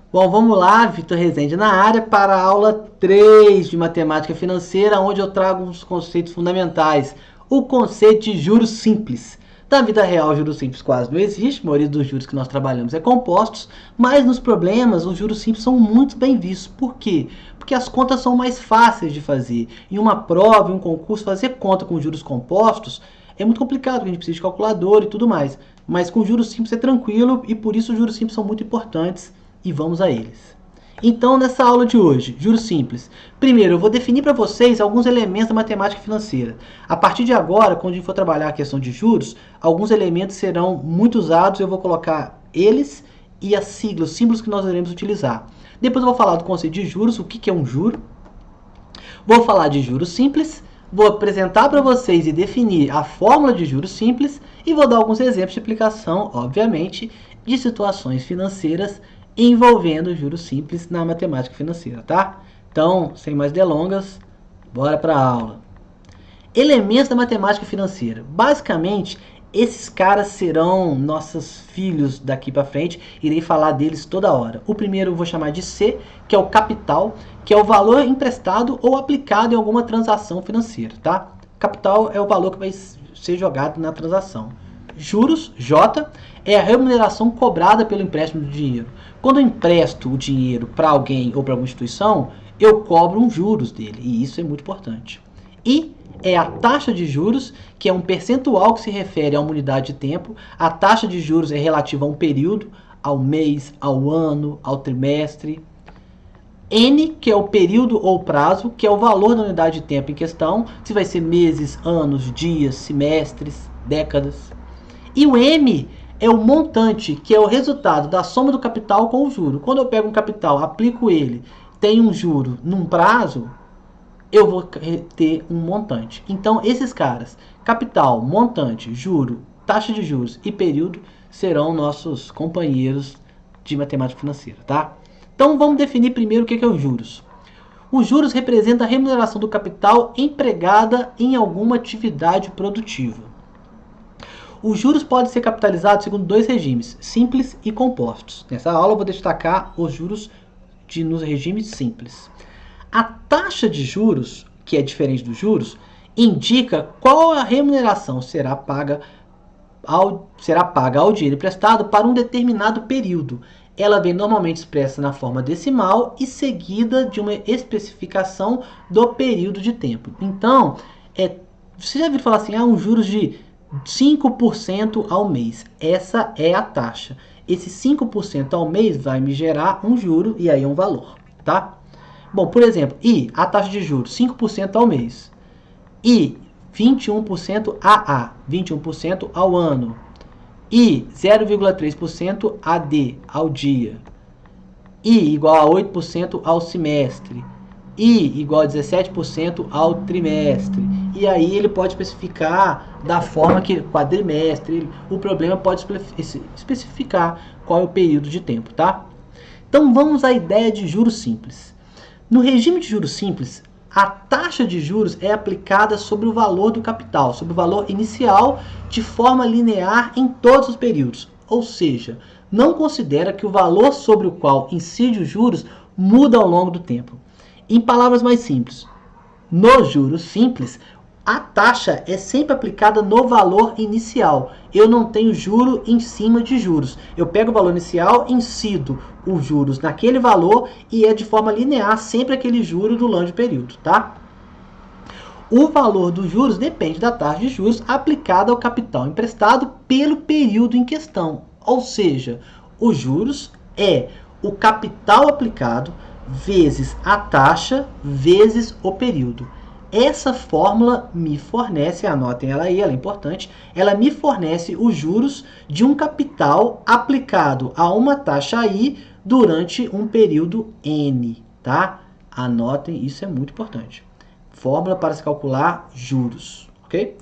Bom, vamos lá, Vitor Rezende na área para a aula 3 de Matemática Financeira, onde eu trago uns conceitos fundamentais. O conceito de juros simples. Na vida real, juros simples quase não existe, a maioria dos juros que nós trabalhamos é compostos, mas nos problemas os juros simples são muito bem vistos. Por quê? Porque as contas são mais fáceis de fazer. Em uma prova, em um concurso, fazer conta com juros compostos é muito complicado, porque a gente precisa de calculador e tudo mais. Mas com juros simples é tranquilo e por isso os juros simples são muito importantes. E vamos a eles. Então, nessa aula de hoje, juros simples. Primeiro, eu vou definir para vocês alguns elementos da matemática financeira. A partir de agora, quando a gente for trabalhar a questão de juros, alguns elementos serão muito usados. Eu vou colocar eles e as siglas, os símbolos que nós iremos utilizar. Depois eu vou falar do conceito de juros, o que é um juro. Vou falar de juros simples. Vou apresentar para vocês e definir a fórmula de juros simples. E vou dar alguns exemplos de aplicação, obviamente, de situações financeiras envolvendo juros simples na matemática financeira, tá? Então, sem mais delongas, bora para a aula. Elementos da matemática financeira. Basicamente, esses caras serão nossos filhos daqui para frente. Irei falar deles toda hora. O primeiro eu vou chamar de C, que é o capital, que é o valor emprestado ou aplicado em alguma transação financeira, tá? Capital é o valor que vai ser jogado na transação. Juros, J, é a remuneração cobrada pelo empréstimo do dinheiro. Quando eu empresto o dinheiro para alguém ou para alguma instituição, eu cobro um juros dele, e isso é muito importante. I é a taxa de juros, que é um percentual que se refere a uma unidade de tempo. A taxa de juros é relativa a um período, ao mês, ao ano, ao trimestre. N, que é o período ou prazo, que é o valor da unidade de tempo em questão, se vai ser meses, anos, dias, semestres, décadas. E o M é o montante, que é o resultado da soma do capital com o juro. Quando eu pego um capital, aplico ele, tem um juro num prazo, eu vou ter um montante. Então, esses caras, capital, montante, juro, taxa de juros e período, serão nossos companheiros de matemática financeira, tá? Então, vamos definir primeiro o que é os juros. Os juros representam a remuneração do capital empregada em alguma atividade produtiva. Os juros podem ser capitalizados segundo dois regimes, simples e compostos. Nessa aula eu vou destacar os juros nos regimes simples. A taxa de juros, que é diferente dos juros, indica qual a remuneração será paga ao dinheiro emprestado para um determinado período. Ela vem normalmente expressa na forma decimal e seguida de uma especificação do período de tempo. Então, você já viu falar assim, um juros de 5% ao mês. Essa é a taxa. Esse 5% ao mês vai me gerar um juro e aí um valor, tá? Bom, por exemplo, a taxa de juros 5% ao mês. 21% AA, 21% ao ano. 0,3% AD, ao dia. Igual a 8% ao semestre. Igual a 17% ao trimestre. E aí ele pode especificar da forma que quadrimestre. O problema pode especificar qual é o período de tempo, tá? Então vamos à ideia de juros simples. No regime de juros simples, a taxa de juros é aplicada sobre o valor do capital, sobre o valor inicial, de forma linear em todos os períodos. Ou seja, não considera que o valor sobre o qual incide os juros muda ao longo do tempo. Em palavras mais simples, nos juros simples, a taxa é sempre aplicada no valor inicial. Eu não tenho juro em cima de juros. Eu pego o valor inicial, incido os juros naquele valor e é de forma linear sempre aquele juro do longo período, tá? O valor dos juros depende da taxa de juros aplicada ao capital emprestado pelo período em questão. Ou seja, os juros é o capital aplicado vezes a taxa vezes o período. Essa fórmula me fornece, anotem ela aí, ela é importante, ela me fornece os juros de um capital aplicado a uma taxa I durante um período N, tá? Anotem, isso é muito importante. Fórmula para se calcular juros, ok?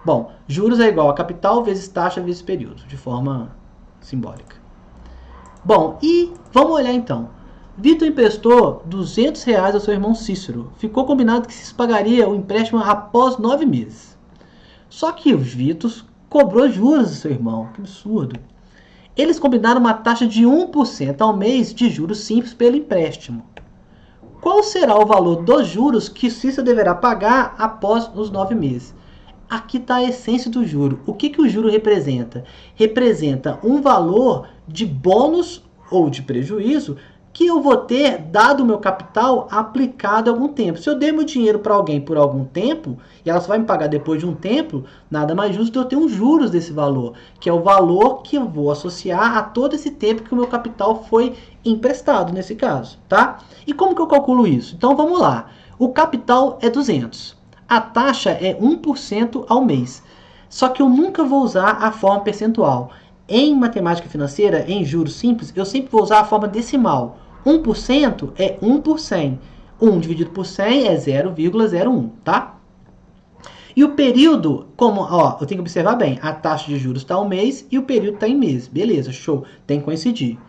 Bom, juros é igual a capital vezes taxa vezes período, de forma simbólica. Bom, e vamos olhar então. Vitor emprestou R$200 ao seu irmão Cícero. Ficou combinado que se pagaria o empréstimo após 9 meses. Só que o Vitor cobrou juros do seu irmão. Que absurdo. Eles combinaram uma taxa de 1% ao mês de juros simples pelo empréstimo. Qual será o valor dos juros que Cícero deverá pagar após os 9 meses? Aqui está a essência do juro. O que o juro representa? Representa um valor de bônus ou de prejuízo que eu vou ter dado o meu capital aplicado há algum tempo. Se eu dei meu dinheiro para alguém por algum tempo, e ela só vai me pagar depois de um tempo, nada mais justo do que eu ter uns juros desse valor, que é o valor que eu vou associar a todo esse tempo que o meu capital foi emprestado, nesse caso, tá? E como que eu calculo isso? Então vamos lá. O capital é 200. A taxa é 1% ao mês. Só que eu nunca vou usar a forma percentual. Em matemática financeira, em juros simples, eu sempre vou usar a forma decimal. 1% é 1 por 100. 1 dividido por 100 é 0,01, tá? E o período, como, ó, eu tenho que observar bem, a taxa de juros está ao mês e o período está em mês. Beleza, show, tem que coincidir.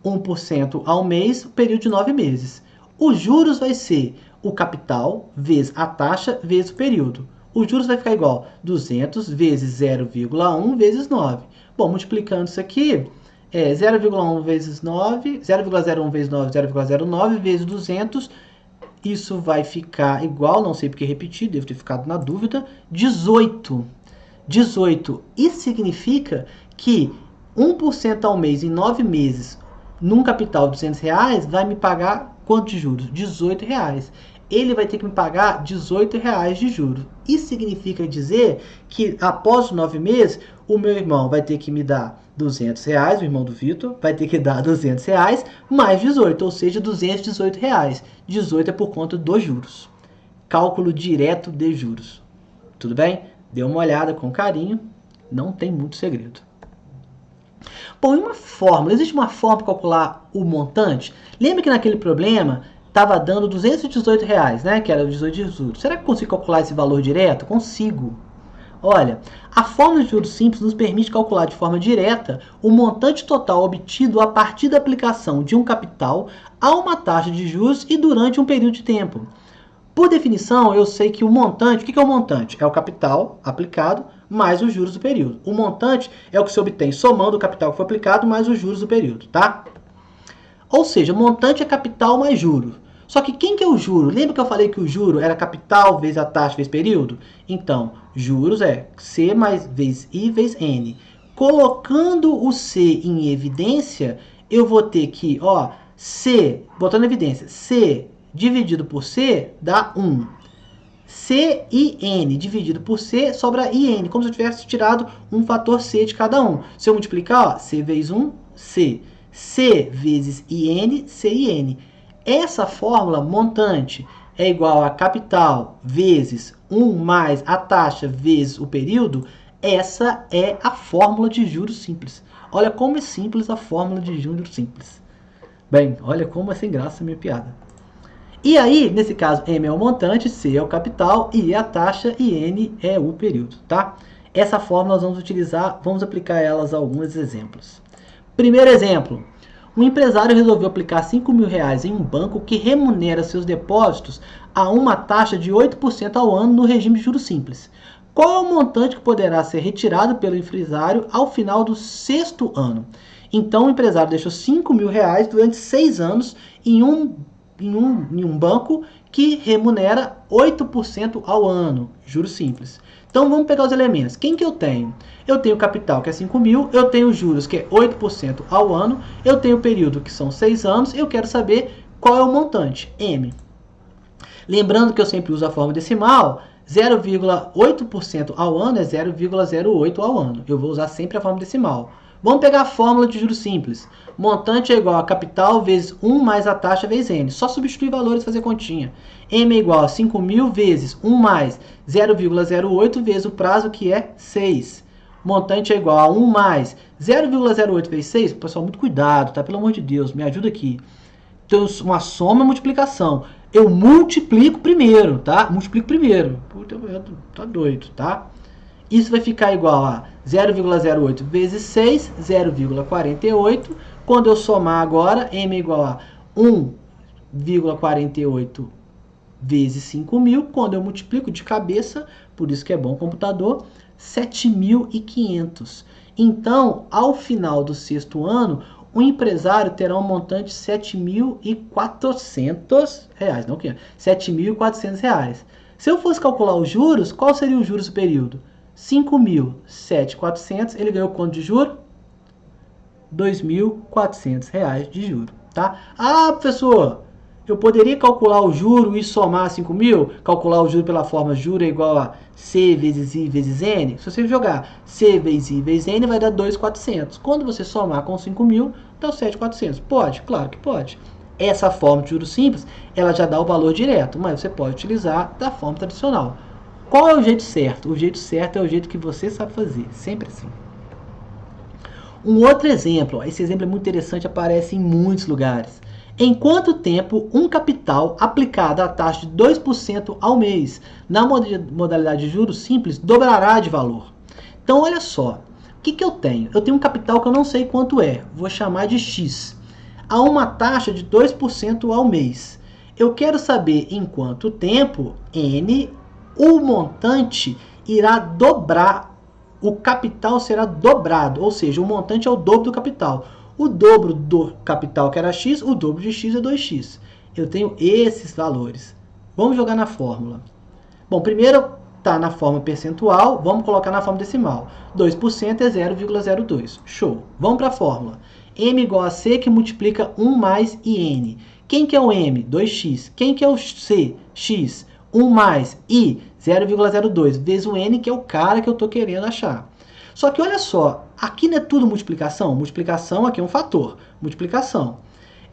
1% ao mês, o período de 9 meses. Os juros vai ser o capital vezes a taxa vezes o período. Os juros vai ficar igual 200 vezes 0,1 vezes 9. Bom, multiplicando isso aqui, 0,1 vezes 9, 0,01 vezes 9, 0,09 vezes 200. Isso vai ficar igual, não sei porque repetir, devo ter ficado na dúvida, 18. 18. Isso significa que 1% ao mês em 9 meses, num capital de R$200, vai me pagar quanto de juros? R$18. Ele vai ter que me pagar R$18 de juros. Isso significa dizer que após os 9 meses, o meu irmão vai ter que me dar R$200, o irmão do Vitor vai ter que dar R$200 mais 18, ou seja, R$218. 18 é por conta dos juros. Cálculo direto de juros. Tudo bem? Dê uma olhada com carinho, não tem muito segredo. Bom, e uma fórmula? Existe uma forma para calcular o montante? Lembra que naquele problema estava dando R$218, né? Que era o 18 de juros. Será que eu consigo calcular esse valor direto? Consigo. Olha, a fórmula de juros simples nos permite calcular de forma direta o montante total obtido a partir da aplicação de um capital a uma taxa de juros e durante um período de tempo. Por definição, eu sei que o montante, o que é o montante? É o capital aplicado mais os juros do período. O montante é o que se obtém somando o capital que foi aplicado mais os juros do período, tá? Ou seja, o montante é capital mais juros. Só que quem que é o juro? Lembra que eu falei que o juro era capital vezes a taxa vezes período? Então, juros é C mais vezes I vezes N. Colocando o C em evidência, eu vou ter que, ó, C, botando em evidência, C dividido por C dá 1. CIN dividido por C sobra IN, como se eu tivesse tirado um fator C de cada um. Se eu multiplicar, ó, C vezes 1, C. C vezes IN, CIN. Essa fórmula montante é igual a capital vezes 1 mais a taxa vezes o período. Essa é a fórmula de juros simples. Olha como é simples a fórmula de juros simples. Bem, olha como é sem graça a minha piada. E aí, nesse caso, M é o montante, C é o capital, I é a taxa e N é o período, tá? Essa fórmula nós vamos utilizar, vamos aplicar elas a alguns exemplos. Primeiro exemplo. Um empresário resolveu aplicar R$5.000 em um banco que remunera seus depósitos a uma taxa de 8% ao ano no regime de juros simples. Qual é o montante que poderá ser retirado pelo empresário ao final do 6º ano? Então, o empresário deixou R$5.000 durante 6 anos em um banco que remunera 8% ao ano, juros simples. Então vamos pegar os elementos. Quem que eu tenho? Eu tenho o capital, que é 5.000, eu tenho os juros, que é 8% ao ano, eu tenho o período, que são 6 anos, eu quero saber qual é o montante, M. Lembrando que eu sempre uso a forma decimal, 0,8% ao ano é 0,08 ao ano. Eu vou usar sempre a forma decimal. Vamos pegar a fórmula de juros simples. Montante é igual a capital vezes 1 mais a taxa vezes N. Só substituir valores e fazer continha. M é igual a 5.000 vezes 1 mais 0,08 vezes o prazo, que é 6. Montante é igual a 1 mais 0,08 vezes 6. Pessoal, muito cuidado, tá? Pelo amor de Deus, me ajuda aqui. Então, uma soma e multiplicação. Eu multiplico primeiro, tá? Multiplico primeiro. Puta, tá doido, tá? Isso vai ficar igual a 0,08 vezes 6, 0,48. Quando eu somar agora, M é igual a 1,48 vezes 5.000. Quando eu multiplico de cabeça, por isso que é bom computador, 7.500. Então, ao final do sexto ano, o empresário terá um montante de R$ 7.400, não que R$ 7.400. Se eu fosse calcular os juros, qual seria os juros do período? 5.007.400, ele ganhou quanto de juros? R$ 2.400 de juro, tá? Ah, professor, eu poderia calcular o juro e somar 5.000? Calcular o juro pela forma juro é igual a C vezes I vezes N? Se você jogar C vezes I vezes N, vai dar 2.400. Quando você somar com 5.000, dá 7.400. Pode? Claro que pode. Essa forma de juros simples, ela já dá o valor direto, mas você pode utilizar da forma tradicional. Qual é o jeito certo? O jeito certo é o jeito que você sabe fazer, sempre assim. Um outro exemplo, esse exemplo é muito interessante, aparece em muitos lugares. Em quanto tempo um capital aplicado à taxa de 2% ao mês na modalidade de juros simples dobrará de valor? Então, olha só, o que eu tenho? Eu tenho um capital que eu não sei quanto é, vou chamar de X, a uma taxa de 2% ao mês. Eu quero saber em quanto tempo, N, o montante irá dobrar, o capital será dobrado, ou seja, o montante é o dobro do capital. O dobro do capital, que era X, o dobro de X é 2X. Eu tenho esses valores. Vamos jogar na fórmula. Bom, primeiro está na forma percentual, vamos colocar na forma decimal. 2% é 0,02. Show. Vamos para a fórmula. M igual a C, que multiplica 1 mais IN. Quem que é o M? 2x. Quem que é o C? X. 1 mais I, 0,02, vezes o N, que é o cara que eu estou querendo achar. Só que olha só, aqui não é tudo multiplicação? Multiplicação aqui é um fator. Multiplicação.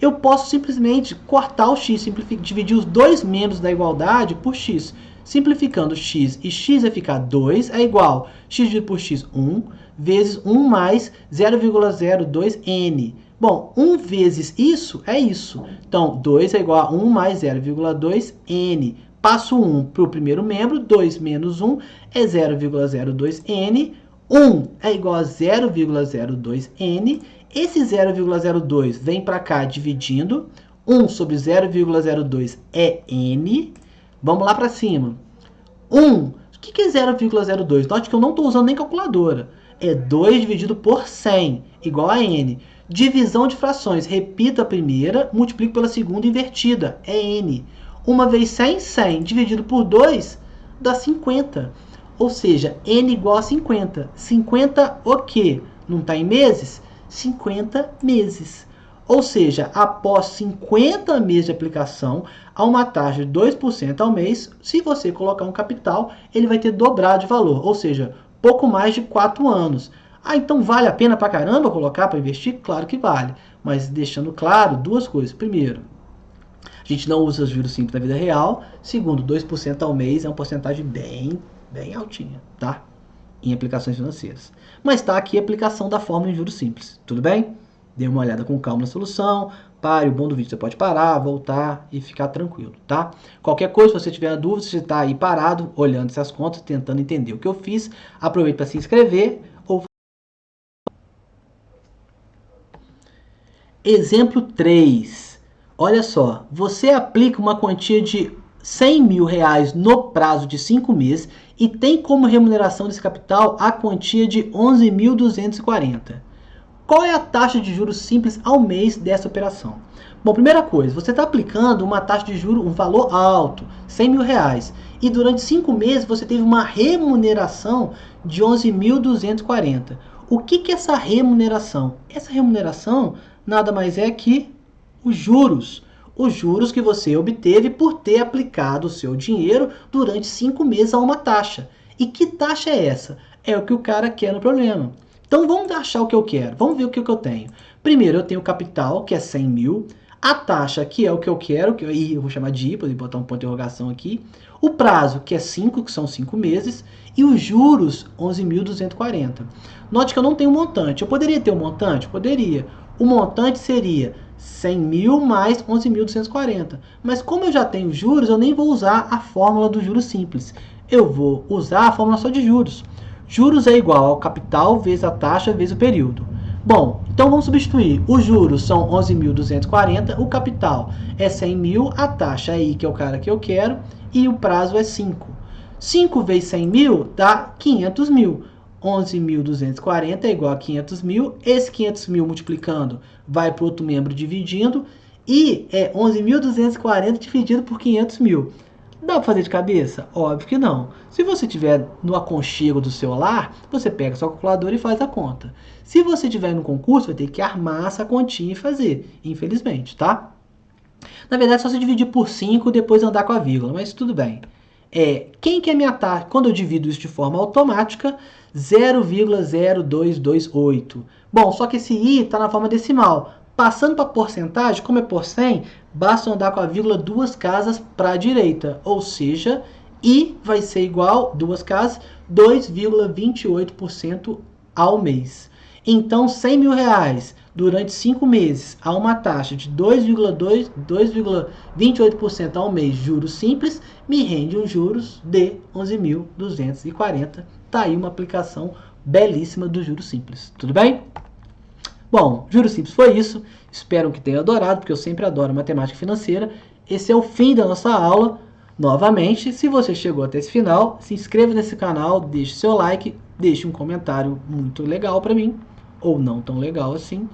Eu posso simplesmente cortar o x, dividir os dois membros da igualdade por x. Simplificando x e x vai ficar 2, é igual x dividido por x, 1, vezes 1 mais 0,02n. Bom, 1 vezes isso é isso. Então, 2 é igual a 1 mais 0,2n. Passo 1 para o primeiro membro, 2 menos 1 é 0,02n. 1 é igual a 0,02n. Esse 0,02 vem para cá dividindo. 1 sobre 0,02 é n. Vamos lá para cima. 1. O que é 0,02? Note que eu não estou usando nem calculadora. É 2 dividido por 100, igual a n. Divisão de frações. Repito a primeira, multiplico pela segunda invertida. É n. 1 vezes 100, 100. Dividido por 2, dá 50. Ou seja, n igual a 50. 50 o quê? Não está em meses? 50 meses. Ou seja, após 50 meses de aplicação, a uma taxa de 2% ao mês, se você colocar um capital, ele vai ter dobrado de valor. Ou seja, pouco mais de 4 anos. Ah, então vale a pena pra caramba colocar para investir? Claro que vale. Mas deixando claro duas coisas. Primeiro, a gente não usa os juros simples na vida real. Segundo, 2% ao mês é uma porcentagem bem altinha, tá? Em aplicações financeiras. Mas está aqui a aplicação da fórmula em juros simples. Tudo bem? Dê uma olhada com calma na solução. Pare, o bom do vídeo você pode parar, voltar e ficar tranquilo, tá? Qualquer coisa, se você tiver dúvida, se você está aí parado, olhando essas contas, tentando entender o que eu fiz, aproveite para se inscrever. Exemplo 3. Olha só, você aplica uma quantia de R$ 100.000 no prazo de 5 meses e tem como remuneração desse capital a quantia de 11.240. Qual é a taxa de juros simples ao mês dessa operação? Bom, primeira coisa, você está aplicando uma taxa de juros, um valor alto, R$ 100.000, e durante 5 meses você teve uma remuneração de 11.240. O que é essa remuneração? Essa remuneração nada mais é que os juros. Os juros que você obteve por ter aplicado o seu dinheiro durante 5 meses a uma taxa. E que taxa é essa? É o que o cara quer no problema. Então vamos achar o que eu quero. Vamos ver o que eu tenho. Primeiro eu tenho o capital, que é 100 mil. A taxa, que é o que eu quero, que eu vou chamar de I, vou botar um ponto de interrogação aqui. O prazo, que é 5, que são 5 meses. E os juros, 11.240. Note que eu não tenho montante. Eu poderia ter um montante? Poderia. O montante seria 100 mil mais 11.240. Mas como eu já tenho juros, eu nem vou usar a fórmula do juros simples. Eu vou usar a fórmula só de juros. Juros é igual ao capital vezes a taxa vezes o período. Bom, então vamos substituir. Os juros são 11.240, o capital é 100 mil, a taxa é I, que é o cara que eu quero, e o prazo é 5. 5 vezes 100 mil dá 500 mil. 11.240 é igual a 500 mil. Esse 500 mil multiplicando vai para o outro membro dividindo. E é 11.240 dividido por 500 mil. Dá para fazer de cabeça? Óbvio que não. Se você estiver no aconchego do seu lar, você pega sua calculadora e faz a conta. Se você estiver no concurso, vai ter que armar essa continha e fazer, infelizmente, tá? Na verdade, é só você dividir por 5 e depois andar com a vírgula, mas tudo bem. Quem que é minha taxa? Quando eu divido isso de forma automática, 0,0228. Bom, só que esse i está na forma decimal. Passando para porcentagem, como é por 100, basta andar com a vírgula 2 casas para a direita. Ou seja, i vai ser igual, 2 casas, 2,28% ao mês. Então, 100 mil reais durante 5 meses a uma taxa de 2,28% ao mês, juros simples, me rende um juros de 11.240. Tá aí uma aplicação belíssima do juros simples. Tudo bem? Bom, juros simples foi isso. Espero que tenha adorado, porque eu sempre adoro matemática financeira. Esse é o fim da nossa aula. Novamente, se você chegou até esse final, se inscreva nesse canal, deixe seu like, deixe um comentário muito legal para mim, ou não tão legal assim.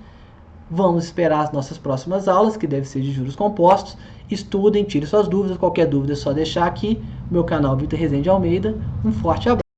Vamos esperar as nossas próximas aulas, que deve ser de juros compostos. Estudem, tirem suas dúvidas. Qualquer dúvida é só deixar aqui. Meu canal Vitor Rezende Almeida. Um forte abraço.